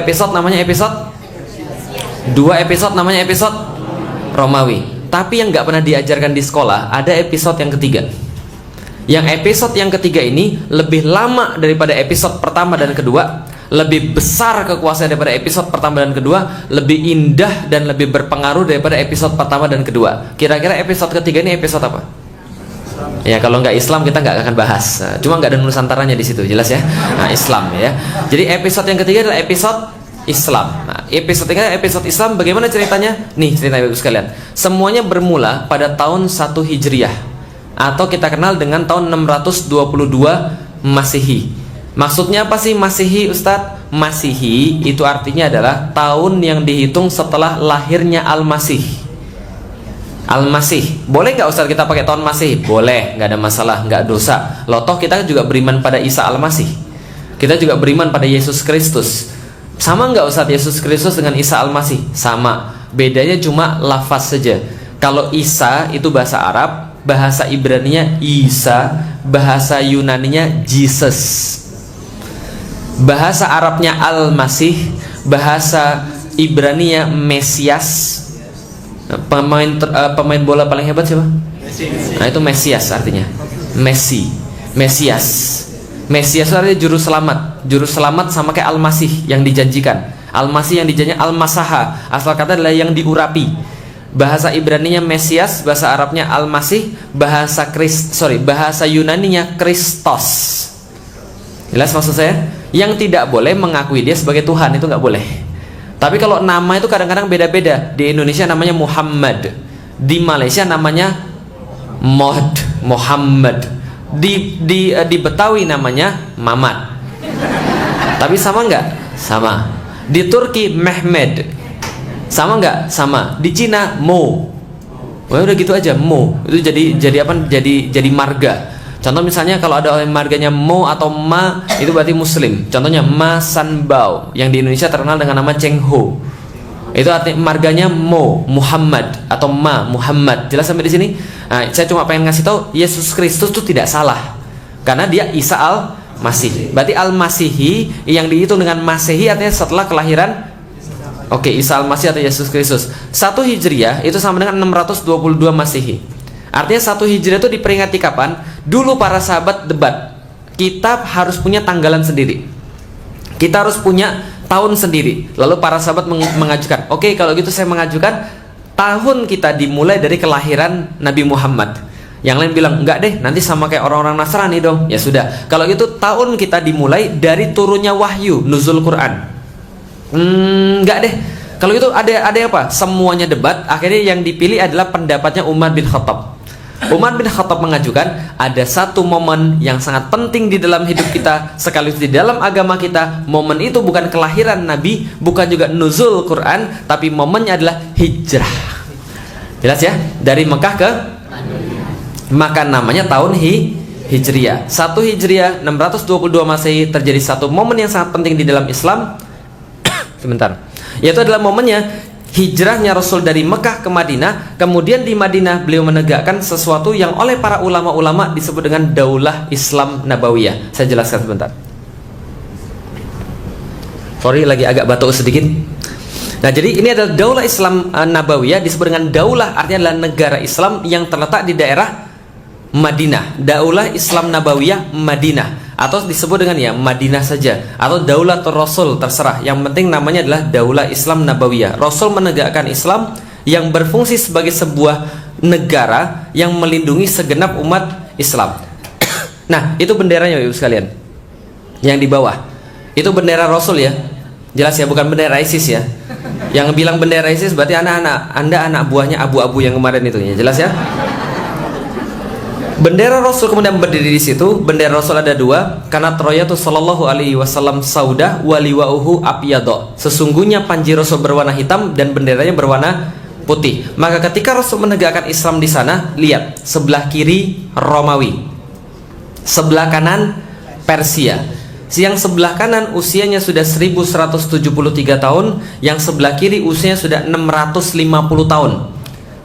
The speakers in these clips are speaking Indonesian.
episode namanya episode, 2 episode namanya episode Romawi. Tapi yang nggak pernah diajarkan di sekolah, ada episode yang ketiga. Yang episode yang ketiga ini lebih lama daripada episode pertama dan kedua, lebih besar kekuasaan daripada episode pertama dan kedua, lebih indah dan lebih berpengaruh daripada episode pertama dan kedua. Kira-kira episode ketiga ini episode apa? Ya kalau nggak Islam kita nggak akan bahas. Cuma nggak ada nusantaranya di situ, jelas ya. Nah, Islam ya. Jadi episode yang ketiga adalah episode Islam. Nah, episode ketiga episode Islam, bagaimana ceritanya? Nih ceritanya Ibu sekalian. Semuanya bermula pada tahun 1 Hijriah atau kita kenal dengan tahun 622 Masehi. Maksudnya apa sih Masehi, Ustadz? Masehi itu artinya adalah tahun yang dihitung setelah lahirnya Al-Masih. Al-Masih. Boleh nggak Ustadz kita pakai tahun Masehi? Boleh, nggak ada masalah, nggak dosa. Loh toh kita juga beriman pada Isa Al-Masih. Kita juga beriman pada Yesus Kristus. Sama nggak Ustadz Yesus Kristus dengan Isa Al-Masih? Sama. Bedanya cuma lafaz saja. Kalau Isa itu bahasa Arab, bahasa Ibraninya Isa, bahasa Yunaninya Jesus. Bahasa Arabnya Al-Masih, bahasa Ibraninya Mesias. Pemain bola paling hebat siapa? Nah itu Mesias artinya. Mesias. Mesias itu artinya juru selamat sama kayak Al-Masih yang dijanjikan. Al-Masih yang dijanjikan Al-Masaha, asal kata adalah yang diurapi. Bahasa Ibraninya Mesias, bahasa Arabnya Al-Masih, bahasa Yunaninya Kristos. Jelas maksud saya? Yang tidak boleh mengakui dia sebagai Tuhan, itu nggak boleh. Tapi kalau nama itu kadang-kadang beda-beda. Di Indonesia namanya Muhammad, di Malaysia namanya Muhammad, di Betawi namanya Mamat. Tapi sama nggak? Sama. Di Turki Mehmed, sama nggak? Sama. Di Cina Mo. Wah udah gitu aja Mo. Itu jadi apa? Jadi marga. Contoh misalnya kalau ada orang marganya Mo atau Ma, itu berarti Muslim. Contohnya Ma Sanbao yang di Indonesia terkenal dengan nama Cheng Ho. Itu artinya marganya Mo Muhammad atau Ma Muhammad. Jelas sampai di sini? Nah, saya cuma pengen ngasih tahu Yesus Kristus itu tidak salah karena dia Isa Al-Masih. Berarti Al-Masihi yang dihitung dengan Masehi artinya setelah kelahiran Isa Al-Masih atau Yesus Kristus. 1 Hijriah itu sama dengan 622 Masehi. Artinya 1 Hijriah itu diperingati kapan? Dulu para sahabat debat. Kita harus punya tanggalan sendiri. Kita harus punya tahun sendiri. Lalu para sahabat mengajukan, oke, kalau gitu saya mengajukan tahun kita dimulai dari kelahiran Nabi Muhammad. Yang lain bilang, enggak deh, nanti sama kayak orang-orang Nasrani dong. Ya sudah, kalau gitu tahun kita dimulai dari turunnya wahyu, nuzul Quran. Enggak deh. Kalau itu ada apa? Semuanya debat. Akhirnya yang dipilih adalah pendapatnya Umar bin Khattab. Umar bin Khattab mengajukan ada satu momen yang sangat penting di dalam hidup kita, sekaligus di dalam agama kita. Momen itu bukan kelahiran Nabi, bukan juga nuzul Quran, tapi momennya adalah hijrah. Jelas ya? Dari Mekah ke maka namanya tahun Hijriah. 1 Hijriah 622 Masehi terjadi satu momen yang sangat penting di dalam Islam. Sebentar. Yaitu adalah momennya hijrahnya Rasul dari Mekah ke Madinah. Kemudian di Madinah beliau menegakkan sesuatu yang oleh para ulama-ulama disebut dengan Daulah Islam Nabawiyah. Saya jelaskan sebentar. Sorry lagi agak batuk sedikit. Nah jadi ini adalah Daulah Islam Nabawiyah, disebut dengan Daulah artinya adalah negara Islam yang terletak di daerah Madinah. Daulah Islam Nabawiyah Madinah, atau disebut dengan ya Madinah saja, atau Daulah Rasul, terserah. Yang penting namanya adalah Daulah Islam Nabawiyah. Rasul menegakkan Islam yang berfungsi sebagai sebuah negara yang melindungi segenap umat Islam. Nah itu benderanya Ibu sekalian. Yang di bawah itu bendera Rasul ya. Jelas ya, bukan bendera ISIS ya. Yang bilang bendera ISIS berarti Anda anak buahnya abu-abu yang kemarin itu ya. Jelas ya. Bendera Rasul kemudian berdiri di situ. Bendera Rasul ada dua, karena Troyatu sallallahu alaihi wasallam saudah waliwauhu abyadha. Sesungguhnya panji Rasul berwarna hitam dan benderanya berwarna putih. Maka ketika Rasul menegakkan Islam di sana, lihat sebelah kiri Romawi, sebelah kanan Persia. Yang sebelah kanan usianya sudah 1173 tahun, yang sebelah kiri usianya sudah 650 tahun.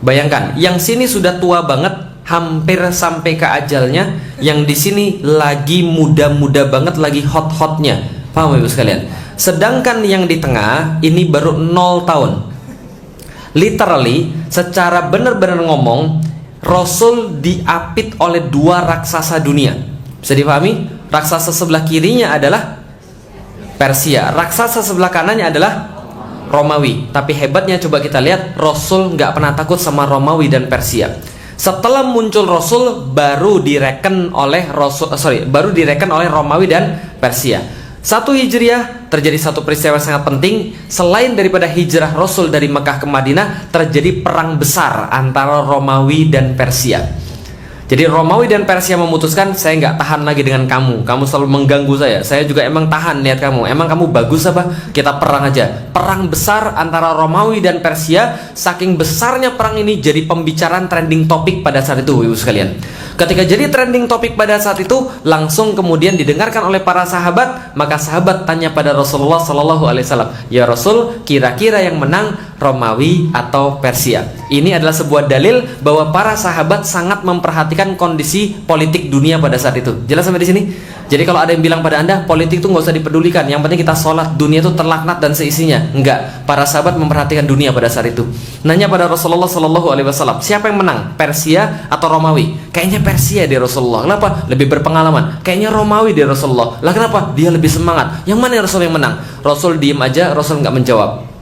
Bayangkan, yang sini sudah tua banget, hampir sampai ke ajalnya, yang di sini lagi muda-muda banget, lagi hot-hotnya. Paham Ibu sekalian? Sedangkan yang di tengah ini baru 0 tahun. Literally, secara benar-benar ngomong, Rasul diapit oleh 2 raksasa dunia. Bisa dipahami? Raksasa sebelah kirinya adalah Persia, raksasa sebelah kanannya adalah Romawi. Tapi hebatnya coba kita lihat, Rasul nggak pernah takut sama Romawi dan Persia. Setelah muncul Rasul baru direken oleh Romawi dan Persia. 1 Hijriah terjadi satu peristiwa yang sangat penting. Selain daripada hijrah Rasul dari Mekah ke Madinah, terjadi perang besar antara Romawi dan Persia. Jadi Romawi dan Persia memutuskan, saya nggak tahan lagi dengan kamu. Kamu selalu mengganggu saya juga emang tahan lihat kamu. Emang kamu bagus apa? Kita perang aja. Perang besar antara Romawi dan Persia. Saking besarnya perang ini jadi pembicaraan trending topik pada saat itu, ibu sekalian. Ketika jadi trending topik pada saat itu, langsung kemudian didengarkan oleh para sahabat. Maka sahabat tanya pada Rasulullah Sallallahu Alaihi Wasallam, ya Rasul, kira-kira yang menang Romawi atau Persia? Ini adalah sebuah dalil bahwa para sahabat sangat memperhatikan kondisi politik dunia pada saat itu. Jelas sampai di sini? Jadi kalau ada yang bilang pada anda, politik itu nggak usah dipedulikan, yang penting kita sholat, dunia itu terlaknat dan seisinya. Enggak, para sahabat memperhatikan dunia pada saat itu. Nanya pada Rasulullah Sallallahu Alaihi Wasallam, siapa yang menang, Persia atau Romawi? Kayaknya Persia dia Rasulullah. Kenapa? Lebih berpengalaman. Kayaknya Romawi dia Rasulullah. Lah kenapa? Dia lebih semangat. Yang mana Rasul yang menang? Rasul diem aja, Rasul nggak menjawab.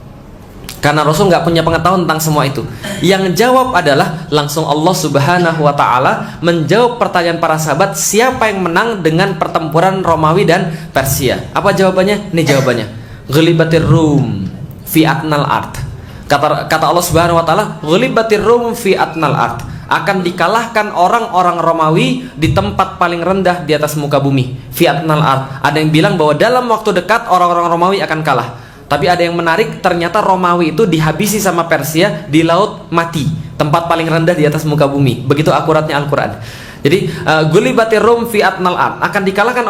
Karena Rasul nggak punya pengetahuan tentang semua itu. Yang jawab adalah langsung Allah Subhanahu wa Ta'ala menjawab pertanyaan para sahabat, siapa yang menang dengan pertempuran Romawi dan Persia? Apa jawabannya? Ini jawabannya. Ghalibatir Rum fi atnal ard. Kata Allah Subhanahu wa Ta'ala, Ghalibatir Rum fi atnal ard. Akan dikalahkan orang-orang Romawi di tempat paling rendah di atas muka bumi. Fi atnal ard. Ada yang bilang bahwa dalam waktu dekat orang-orang Romawi akan kalah. Tapi ada yang menarik, ternyata Romawi itu dihabisi sama Persia di Laut Mati, tempat paling rendah di atas muka bumi. Begitu akuratnya Al-Quran. Jadi Gulibatir Rum fi atnal ard, akan dikalahkan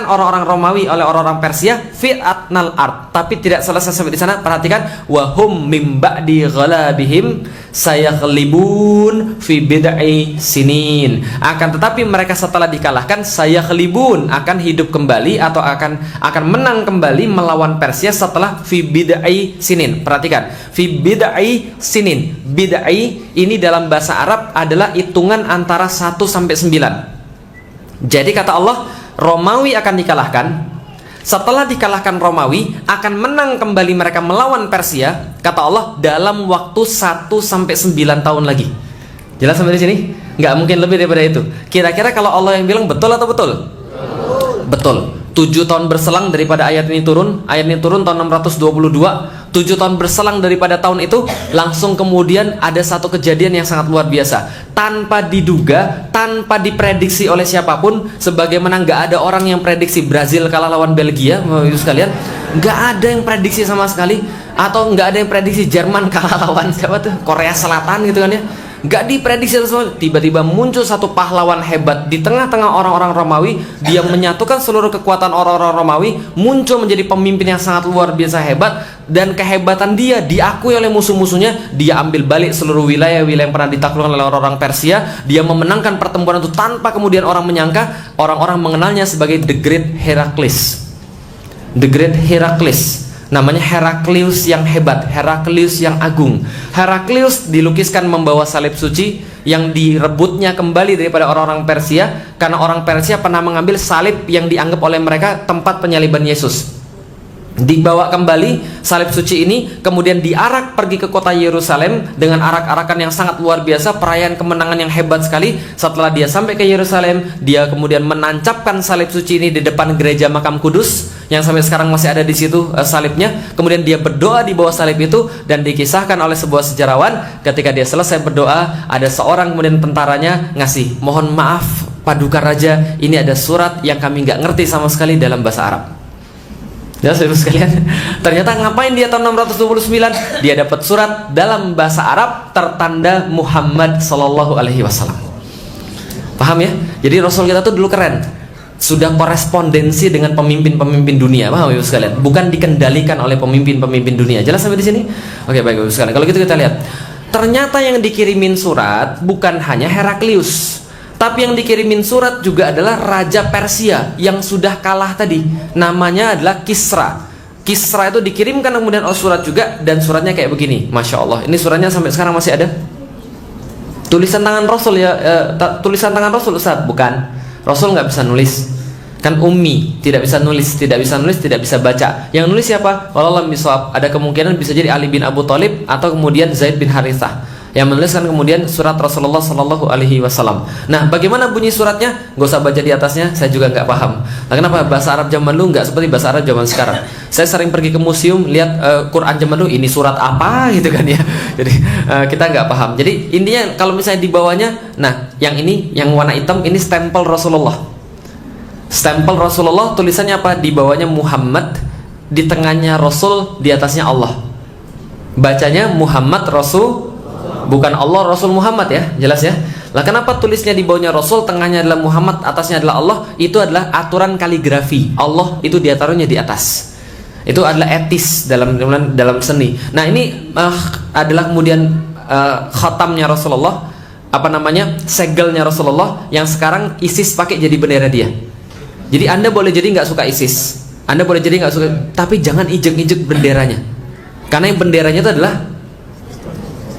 orang-orang Romawi oleh orang-orang Persia fi atnal ard. Tapi tidak selesai sampai di sana. Perhatikan, wahum mim ba'di ghalabihim sayaghlibun fi bid'i sinin. Akan tetapi mereka setelah dikalahkan sayaghlibun, akan hidup kembali atau akan menang kembali melawan Persia setelah fi bid'i sinin. Perhatikan, fi bid'i sinin. Bid'i ini dalam bahasa Arab adalah hitungan antara 1 sampai 9. Jadi kata Allah, Romawi akan dikalahkan. Setelah dikalahkan Romawi, akan menang kembali mereka melawan Persia. Kata Allah, dalam waktu 1 sampai 9 tahun lagi. Jelas sampai di sini? Nggak mungkin lebih daripada itu. Kira-kira kalau Allah yang bilang betul atau betul? Betul. 7 tahun berselang daripada ayat ini turun. Ayat ini turun tahun 622. 7 tahun berselang daripada tahun itu, langsung kemudian ada satu kejadian yang sangat luar biasa. Tanpa diduga, tanpa diprediksi oleh siapapun, sebagaimana nggak ada orang yang prediksi Brazil kalah lawan Belgia, itu sekalian, nggak ada yang prediksi sama sekali. Atau nggak ada yang prediksi Jerman kalah lawan siapa tuh, Korea Selatan gitu kan ya. Gak diprediksi semua. Tiba-tiba muncul satu pahlawan hebat di tengah-tengah orang-orang Romawi. Dia menyatukan seluruh kekuatan orang-orang Romawi, muncul menjadi pemimpin yang sangat luar biasa hebat. Dan kehebatan dia diakui oleh musuh-musuhnya. Dia ambil balik seluruh wilayah-wilayah yang pernah ditaklukkan oleh orang-orang Persia. Dia memenangkan pertempuran itu tanpa kemudian orang menyangka. Orang-orang mengenalnya sebagai The Great Heraclius. The Great Heraclius. Namanya Heraklius yang hebat, Heraklius yang agung. Heraklius dilukiskan membawa salib suci yang direbutnya kembali daripada orang-orang Persia, karena orang Persia pernah mengambil salib yang dianggap oleh mereka tempat penyaliban Yesus. Dibawa kembali salib suci ini, kemudian diarak pergi ke kota Yerusalem dengan arak-arakan yang sangat luar biasa, perayaan kemenangan yang hebat sekali. Setelah dia sampai ke Yerusalem, dia kemudian menancapkan salib suci ini di depan gereja Makam Kudus yang sampai sekarang masih ada di situ salibnya. Kemudian dia berdoa di bawah salib itu, dan dikisahkan oleh sebuah sejarawan, ketika dia selesai berdoa, ada seorang kemudian tentaranya ngasih, mohon maaf Paduka Raja, ini ada surat yang kami nggak ngerti sama sekali dalam bahasa Arab. Ya, saudara sekalian, ternyata ngapain dia tahun 629? Dia dapat surat dalam bahasa Arab tertanda Muhammad Sallallahu Alaihi Wasallam. Paham ya? Jadi Rasul kita tuh dulu keren, sudah korespondensi dengan pemimpin-pemimpin dunia. Paham ya sekalian? Bukan dikendalikan oleh pemimpin-pemimpin dunia. Jelas sampai di sini? Oke, baik sekalian. Kalau gitu kita lihat, ternyata yang dikirimin surat bukan hanya Heraklius, Tapi yang dikirimin surat juga adalah Raja Persia yang sudah kalah tadi. Namanya adalah Kisra. Kisra itu dikirimkan kemudian surat juga, dan suratnya kayak begini. Masya Allah, ini suratnya sampai sekarang masih ada. Tulisan tangan Rasul ya, tulisan tangan Rasul Ustaz? Bukan. Rasul nggak bisa nulis. Kan ummi, tidak bisa nulis, tidak bisa baca. Yang nulis siapa? Wallahu a'lam. Ada kemungkinan bisa jadi Ali bin Abu Thalib atau kemudian Zaid bin Harithah yang menuliskan kemudian surat Rasulullah Shallallahu Alaihi Wasallam. Nah, bagaimana bunyi suratnya? Gak usah baca di atasnya, saya juga nggak paham. Nah, kenapa bahasa Arab zaman dulu nggak seperti bahasa Arab zaman sekarang? Saya sering pergi ke museum lihat Quran zaman dulu, ini surat apa gitu kan ya. Jadi kita nggak paham. Jadi intinya kalau misalnya di bawahnya, nah yang ini yang warna hitam ini stempel Rasulullah. Stempel Rasulullah, tulisannya apa? Di bawahnya Muhammad, di tengahnya Rasul, di atasnya Allah. Bacanya Muhammad Rasul, bukan Allah Rasul Muhammad ya, jelas ya. Lah kenapa tulisnya di bawahnya Rasul, tengahnya adalah Muhammad, atasnya adalah Allah? Itu adalah aturan kaligrafi. Allah itu ditaruhnya di atas. Itu adalah etis dalam seni. Nah, ini adalah kemudian khatamnya Rasulullah, apa namanya? Segelnya Rasulullah yang sekarang ISIS pakai jadi bendera dia. Jadi Anda boleh jadi nggak suka ISIS, Anda boleh jadi nggak suka, tapi jangan injek-injek benderanya. Karena yang benderanya itu adalah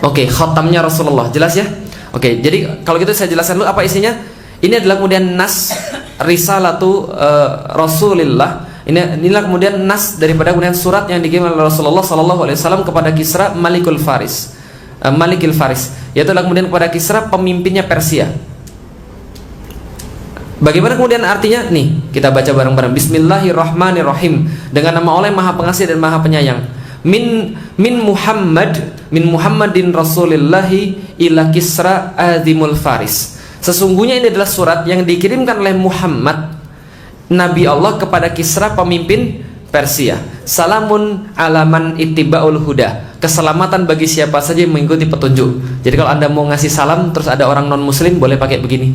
khatamnya Rasulullah, jelas ya? Jadi kalau gitu saya jelaskan dulu apa isinya. Ini adalah kemudian nas risalatu Rasulillah. Inilah kemudian nas daripada kemudian surat yang dikirim oleh Rasulullah Sallallahu Alaihi Wasallam kepada Kisra Malikul Faris, Malikil Faris, yaitu adalah kemudian kepada Kisra pemimpinnya Persia. Bagaimana kemudian artinya? Nih, kita baca bareng-bareng. Bismillahirrahmanirrahim. Dengan nama Allah yang Maha Pengasih dan Maha Penyayang. Min Muhammadin Rasulillahi ila Kisra Azimul Faris. Sesungguhnya ini adalah surat yang dikirimkan oleh Muhammad Nabi Allah kepada Kisra pemimpin Persia. Salamun alaman ittiba'ul huda. Keselamatan bagi siapa saja yang mengikuti petunjuk. Jadi kalau Anda mau ngasih salam terus ada orang non muslim, boleh pakai begini.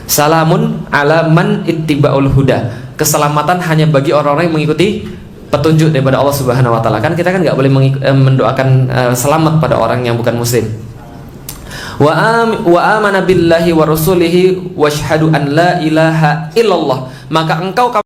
Salamun alaman ittiba'ul huda. Keselamatan hanya bagi orang-orang yang mengikuti petunjuk daripada Allah Subhanahu wa taala. Kan kita kan nggak boleh mendoakan selamat pada orang yang bukan muslim. Wa amana billahi wa rasulihi washhadu an la ilaha illallah. Maka engkau